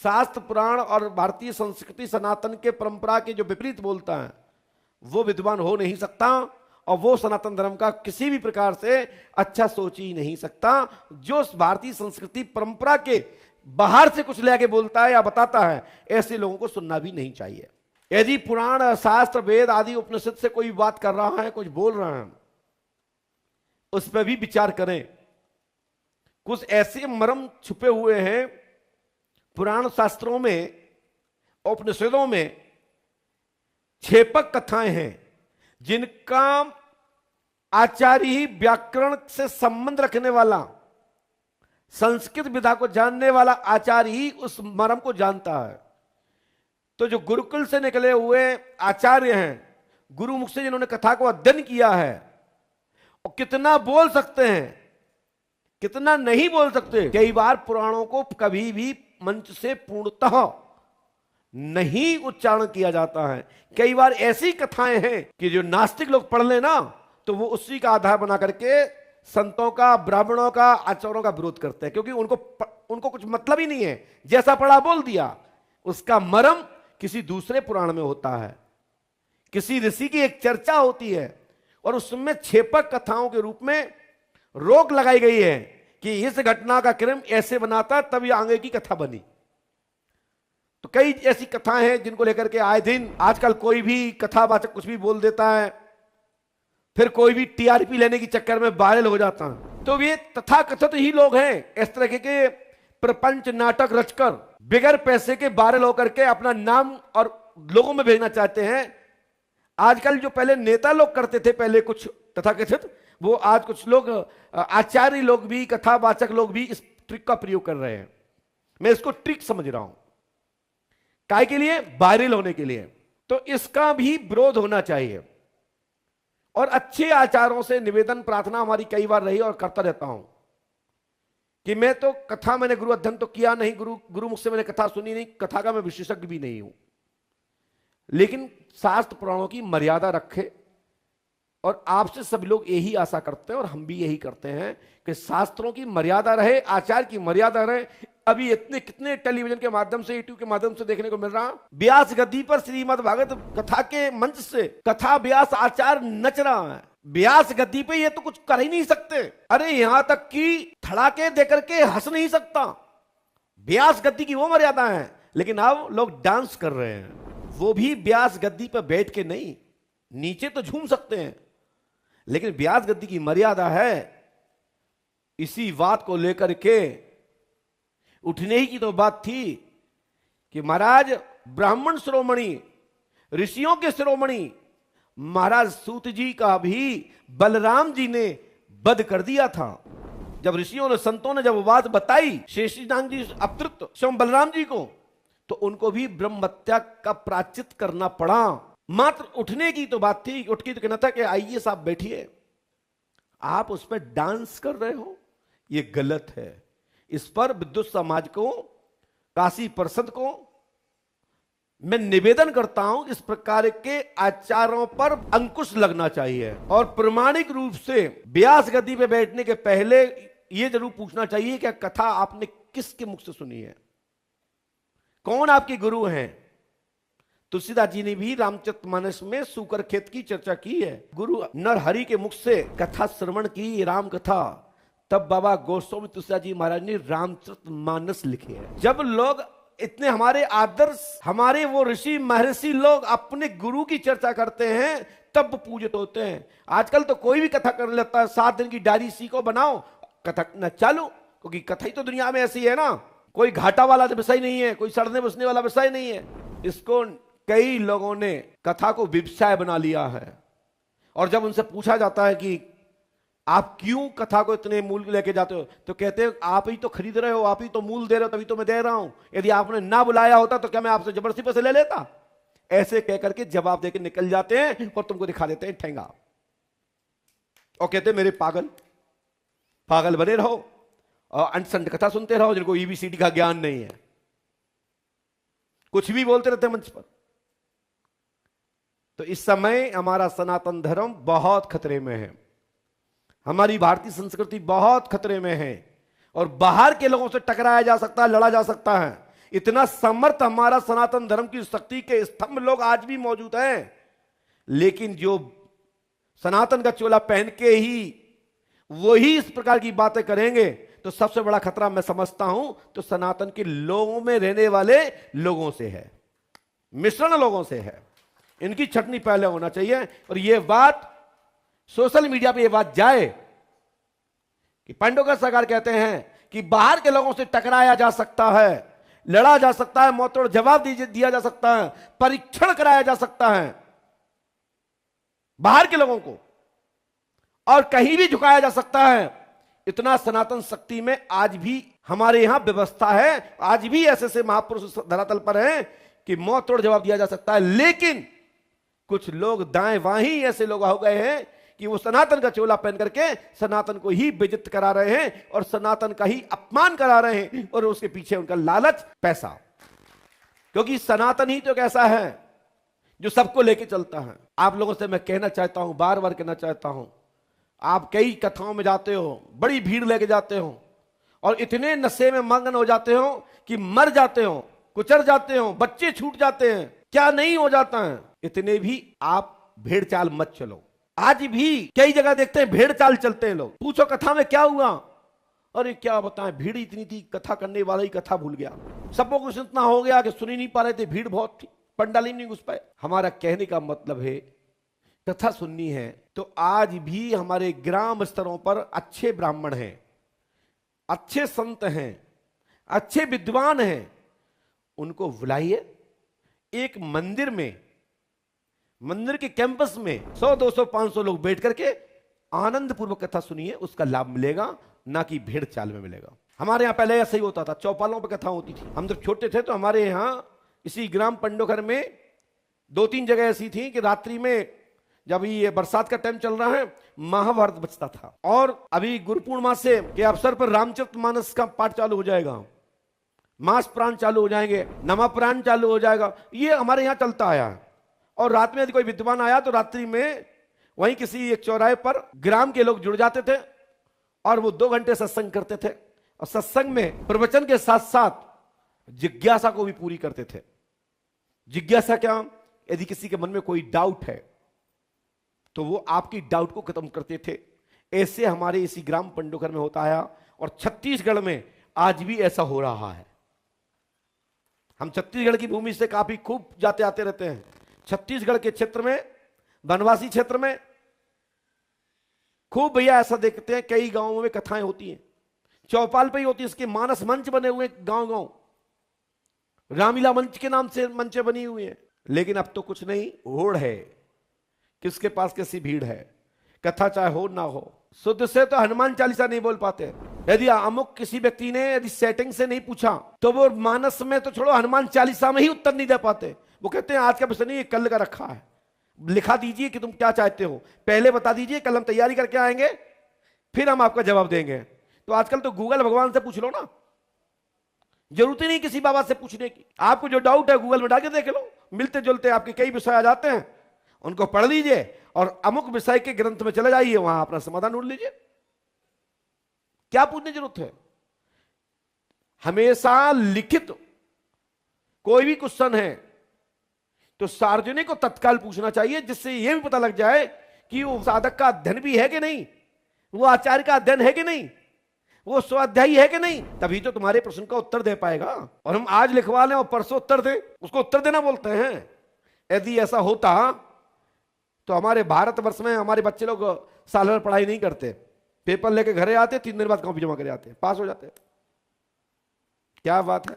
शास्त्र पुराण और भारतीय संस्कृति सनातन के परंपरा के जो विपरीत बोलता है वो विद्वान हो नहीं सकता, और वो सनातन धर्म का किसी भी प्रकार से अच्छा सोच ही नहीं सकता। जो भारतीय संस्कृति परंपरा के बाहर से कुछ लेके बोलता है या बताता है, ऐसे लोगों को सुनना भी नहीं चाहिए। यदि पुराण शास्त्र वेद आदि उपनिषद से कोई बात कर रहा है, कुछ बोल रहा है, उस पर भी विचार करें। कुछ ऐसे मर्म छुपे हुए हैं पुराण शास्त्रों में, उपनिषदों में छेपक कथाएं हैं जिनका आचार्य ही व्याकरण से संबंध रखने वाला, संस्कृत विधा को जानने वाला आचार्य ही उस मर्म को जानता है। तो जो गुरुकुल से निकले हुए आचार्य हैं, गुरुमुख से जिन्होंने कथा को अध्ययन किया है, और कितना बोल सकते हैं, कितना नहीं बोल सकते। कई बार पुराणों को कभी भी मंच से पूर्णतः नहीं उच्चारण किया जाता है। कई बार ऐसी कथाएं हैं कि जो नास्तिक लोग पढ़ लेना तो वो उसी का आधार बना करके संतों का, ब्राह्मणों का, आचार्यों का विरोध करते हैं, क्योंकि उनको कुछ मतलब ही नहीं है, जैसा पढ़ा बोल दिया। उसका मर्म किसी दूसरे पुराण में होता है, किसी ऋषि की एक चर्चा होती है, और उसमें छेपक कथाओं के रूप में रोक लगाई गई है कि इस घटना का क्रम ऐसे बनाता तब ये आगे की कथा बनी। तो कई ऐसी कथाएं हैं जिनको लेकर के आए दिन आजकल कोई भी कथावाचक कुछ भी बोल देता है, फिर कोई भी टीआरपी लेने के चक्कर में वायरल हो जाता है। तो ये तथाकथित ही लोग हैं, इस तरह के प्रपंच नाटक रचकर बिगर पैसे के वायरल होकर के अपना नाम और लोगों में भेजना चाहते हैं। आजकल जो पहले नेता लोग करते थे, पहले कुछ तथाकथित, वो आज कुछ लोग आचार्य लोग भी, कथावाचक लोग भी इस ट्रिक का प्रयोग कर रहे हैं। मैं इसको ट्रिक समझ रहा हूं, काय के लिए? वायरल होने के लिए। तो इसका भी विरोध होना चाहिए। और अच्छे आचारों से निवेदन प्रार्थना हमारी कई बार रही और करता रहता हूं कि मैं तो कथा, मैंने गुरु अध्ययन तो किया नहीं, गुरुमुख से मैंने कथा सुनी नहीं, कथा का मैं विशेषज्ञ भी नहीं हूं, लेकिन शास्त्र पुराणों की मर्यादा रखे। और आपसे सभी लोग यही आशा करते हैं और हम भी यही करते हैं कि शास्त्रों की मर्यादा रहे, आचार की मर्यादा रहे। अभी इतने कितने टेलीविजन के माध्यम से, यूट्यूब के माध्यम से देखने को मिल रहा, व्यास गद्दी पर श्रीमद् भागवत कथा के मंच से कथा व्यास आचार नच रहा है। व्यास गद्दी पे ये तो कुछ कर ही नहीं सकते। अरे यहां तक कि धड़ाके देकर के हंस नहीं सकता। व्यास गद्दी की वो मर्यादा है, लेकिन अब लोग डांस कर रहे हैं, वो भी व्यास गद्दी पर बैठ के नहीं, नीचे तो झूम सकते हैं, लेकिन व्यास गद्दी की मर्यादा है। इसी बात को लेकर के उठने ही की तो बात थी कि महाराज ब्राह्मण शिरोमणि, ऋषियों के शिरोमणि महाराज सूत जी का भी बलराम जी ने वध कर दिया था। जब ऋषियों ने, संतों ने जब बात बताई शेषनाग जी अतृप्त स्वयं बलराम जी को, तो उनको भी ब्रह्म हत्या का प्रायश्चित करना पड़ा। मात्र उठने की तो बात थी, उठ के तो कहना था कि आइए साहब बैठिए, आप उस पर डांस कर रहे हो, ये गलत है। इस पर विद्युत समाज को, काशी परिषद को मैं निवेदन करता हूं, इस प्रकार के आचारों पर अंकुश लगना चाहिए। और प्रमाणिक रूप से व्यास गद्दी पे बैठने के पहले यह जरूर पूछना चाहिए कि कथा आपने किसके मुख से सुनी है, कौन आपके गुरु हैं। तुलसीदास जी ने भी रामचरितमानस में सूकर खेत की चर्चा की है। गुरु नरहरि के मुख से कथा श्रवण की, राम कथा, तब बाबा गोस्वामी तुलसीदास जी महाराज ने रामचरितमानस लिखे हैं। जब लोग इतने हमारे आदर्श, हमारे वो ऋषि महर्षि लोग अपने गुरु की चर्चा करते हैं, तब पूजित होते हैं। आजकल तो कोई भी कथा कर लेता है, 7 दिन की डायरी सीखो, बनाओ, कथा न चालू, क्योंकि कथा ही तो दुनिया में ऐसी है ना, कोई घाटा वाला विषय नहीं है, कोई सड़ने बसने वाला विषय नहीं है। इसको कई लोगों ने कथा को व्यवसाय बना लिया है। और जब उनसे पूछा जाता है कि आप क्यों कथा को इतने मूल लेके जाते हो, तो कहते हैं आप ही तो खरीद रहे हो, आप ही तो मूल दे रहे हो, तभी तो मैं दे रहा हूं। यदि आपने ना बुलाया होता तो क्या मैं आपसे जबरदस्ती पैसे ले लेता? ऐसे कह करके जवाब देके निकल जाते हैं और तुमको दिखा देते हैं ठेंगा, और कहते हैं मेरे पागल पागल बने रहो और अंट कथा सुनते रहो, जिनको ईबीसीडी का ज्ञान नहीं है, कुछ भी बोलते रहते हैं मंच पर। तो इस समय हमारा सनातन धर्म बहुत खतरे में है, हमारी भारतीय संस्कृति बहुत खतरे में है, और बाहर के लोगों से टकराया जा सकता है, लड़ा जा सकता है। इतना समर्थ हमारा सनातन धर्म की शक्ति के स्तंभ लोग आज भी मौजूद हैं, लेकिन जो सनातन का चोला पहन के ही वही इस प्रकार की बातें करेंगे, तो सबसे बड़ा खतरा मैं समझता हूं तो सनातन के लोगों में रहने वाले लोगों से है, मिश्रण लोगों से है। इनकी छटनी पहले होना चाहिए। और यह बात सोशल मीडिया पे यह बात जाए कि पांडुका सरकार कहते हैं कि बाहर के लोगों से टकराया जा सकता है, लड़ा जा सकता है, मुंहतोड़ जवाब दिया जा सकता है, परीक्षण कराया जा सकता है बाहर के लोगों को, और कहीं भी झुकाया जा सकता है। इतना सनातन शक्ति में आज भी हमारे यहां व्यवस्था है, आज भी ऐसे ऐसे महापुरुष धरातल पर हैं कि मौत तोड़ जवाब दिया जा सकता है। लेकिन कुछ लोग दाएं बाएं ही ऐसे लोग हो गए हैं कि वो सनातन का चोला पहन करके सनातन को ही बेइज्जत करा रहे हैं और सनातन का ही अपमान करा रहे हैं, और उसके पीछे उनका लालच, पैसा। क्योंकि सनातन ही तो एक ऐसा है जो सबको लेके चलता है। आप लोगों से मैं कहना चाहता हूं, बार बार कहना चाहता हूं, आप कई कथाओं में जाते हो, बड़ी भीड़ लेके जाते हो और इतने नशे में मग्न हो जाते हो कि मर जाते हो, कुचर जाते हो, बच्चे छूट जाते हैं, क्या नहीं हो जाता है। इतने भी आप भेड़ चाल मत चलो। आज भी कई जगह देखते हैं भेड़ चाल चलते हैं लोग। पूछो कथा में क्या हुआ, अरे क्या बताएं, भीड़ इतनी थी, कथा करने वाला ही कथा भूल गया, सबको कुछ इतना हो गया कि सुन ही नहीं पा रहे थे, भीड़ बहुत थी, पंडाल ही नहीं घुस पाए। हमारा कहने का मतलब है कथा सुननी है तो आज भी हमारे ग्राम स्तरों पर अच्छे ब्राह्मण हैं, अच्छे संत हैं, अच्छे विद्वान हैं, उनको बुलाइए। एक मंदिर में, मंदिर के कैंपस में 100, 200, 500 लोग बैठ करके आनंद पूर्वक कथा सुनिए, उसका लाभ मिलेगा, ना कि भेड़ चाल में मिलेगा। हमारे यहां पहले ऐसा ही होता था, चौपालों पर कथा होती थी। हम जब छोटे थे तो हमारे यहां इसी ग्राम पंडोखर में 2-3 जगह ऐसी थी कि रात्रि में, जब ये बरसात का टाइम चल रहा है, महाभारत बचता था। और अभी गुरु पूर्णिमा से के अवसर पर रामचरितमानस का पाठ चालू हो जाएगा, मास प्राण चालू हो जाएंगे, नमा प्राण चालू हो जाएगा, ये हमारे यहां चलता आया है। और रात में यदि कोई विद्वान आया तो रात्रि में वहीं किसी एक चौराहे पर ग्राम के लोग जुड़ जाते थे और वो 2 घंटे सत्संग करते थे। और सत्संग में प्रवचन के साथ साथ जिज्ञासा को भी पूरी करते थे। जिज्ञासा क्या, यदि किसी के मन में कोई डाउट है तो वो आपकी डाउट को खत्म करते थे। ऐसे हमारे इसी ग्राम पंडोखर में होता आया और छत्तीसगढ़ में आज भी ऐसा हो रहा है। हम छत्तीसगढ़ की भूमि से काफी खूब जाते आते रहते हैं। छत्तीसगढ़ के क्षेत्र में, वनवासी क्षेत्र में खूब भैया ऐसा देखते हैं, कई गांवों में कथाएं होती हैं, चौपाल पे ही होती है, इसके मानस मंच बने हुए गांव गांव, रामलीला मंच के नाम से मंच बनी हुई है। लेकिन अब तो कुछ नहीं, होड़ है, किसके पास कैसी भीड़ है, कथा चाहे हो ना हो। शुद्ध से तो हनुमान चालीसा नहीं बोल पाते। यदि अमुक किसी व्यक्ति ने यदि सेटिंग से नहीं पूछा तो वो मानस में तो छोड़ो, हनुमान चालीसा में ही उत्तर नहीं दे पाते। वो कहते हैं आज का प्रश्न नहीं, ये कल का रखा है, लिखा दीजिए कि तुम क्या चाहते हो, पहले बता दीजिए, कल हम तैयारी करके आएंगे, फिर हम आपका जवाब देंगे। तो आजकल तो गूगल भगवान से पूछ लो ना, जरूरत ही नहीं किसी बाबा से पूछने की। आपको जो डाउट है गूगल में डाल के देख लो, मिलते जुलते आपके कई विषय आ जाते हैं, उनको पढ़ लीजिए और अमुक विषय के ग्रंथ में चले जाइए, वहां अपना समाधान ढूंढ लीजिए। क्या पूछने की जरूरत है। हमेशा लिखित कोई भी क्वेश्चन है तो सार्वजनिक को तत्काल पूछना चाहिए, जिससे यह भी पता लग जाए कि वो साधक का अध्ययन भी है कि नहीं, वो आचार्य का अध्ययन है कि नहीं, वो स्वाध्यायी है कि नहीं, तभी तो तुम्हारे प्रश्न का उत्तर दे पाएगा। और हम आज लिखवा लें और परसों उत्तर दें, उसको उत्तर देना बोलते हैं। यदि ऐसा होता तो हमारे भारतवर्ष में हमारे बच्चे लोग साल भर पढ़ाई नहीं करते, पेपर लेके घरे आते, 3 दिन बाद कॉपी जमा कर आते, पास हो जाते। क्या बात है।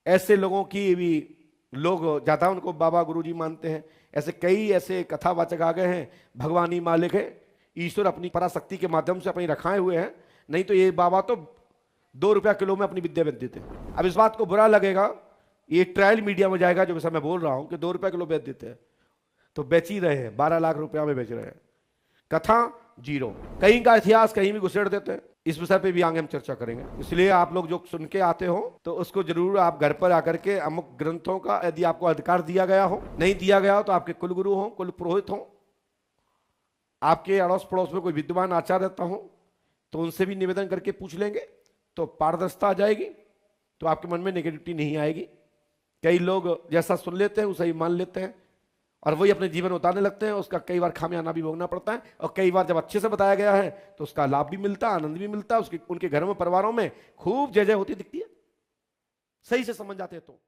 ऐसे लोगों की भी लोग ज्यादा उनको बाबा गुरुजी मानते हैं। ऐसे कई ऐसे कथावाचक आ गए हैं, भगवानी मालिक है, ईश्वर अपनी पराशक्ति के माध्यम से अपनी रखाए हुए हैं। नहीं तो ये बाबा तो 2 रुपया किलो में अपनी विद्या बेच देते हैं। अब इस बात को बुरा लगेगा, ये ट्रायल मीडिया में जाएगा जो मैं बोल रहा हूं कि 2 रुपया किलो बेच देते हैं, तो बेच ही रहे हैं, 12 लाख रुपया में बेच रहे हैं। कथा जीरो, कहीं का इतिहास कहीं भी घुसेड़ देते हैं। इस विषय पे भी आगे हम चर्चा करेंगे। इसलिए आप लोग जो सुन के आते हो तो उसको जरूर आप घर पर आकर के अमुक ग्रंथों का यदि आपको अधिकार दिया गया हो, नहीं दिया गया हो तो आपके कुल गुरु हो, कुल पुरोहित हो, आपके अड़ोस पड़ोस में कोई विद्वान आचार्य रहता हो तो उनसे भी निवेदन करके पूछ लेंगे तो पारदर्शिता आ जाएगी। तो आपके मन में नेगेटिविटी नहीं आएगी। कई लोग जैसा सुन लेते हैं उसे ही मान लेते हैं और वही अपने जीवन में उतारने लगते हैं, उसका कई बार खामियाना भी भोगना पड़ता है। और कई बार जब अच्छे से बताया गया है तो उसका लाभ भी मिलता है, आनंद भी मिलता है, उसके उनके घरों में परिवारों में खूब जय जय होती दिखती है, सही से समझ जाते हैं तो।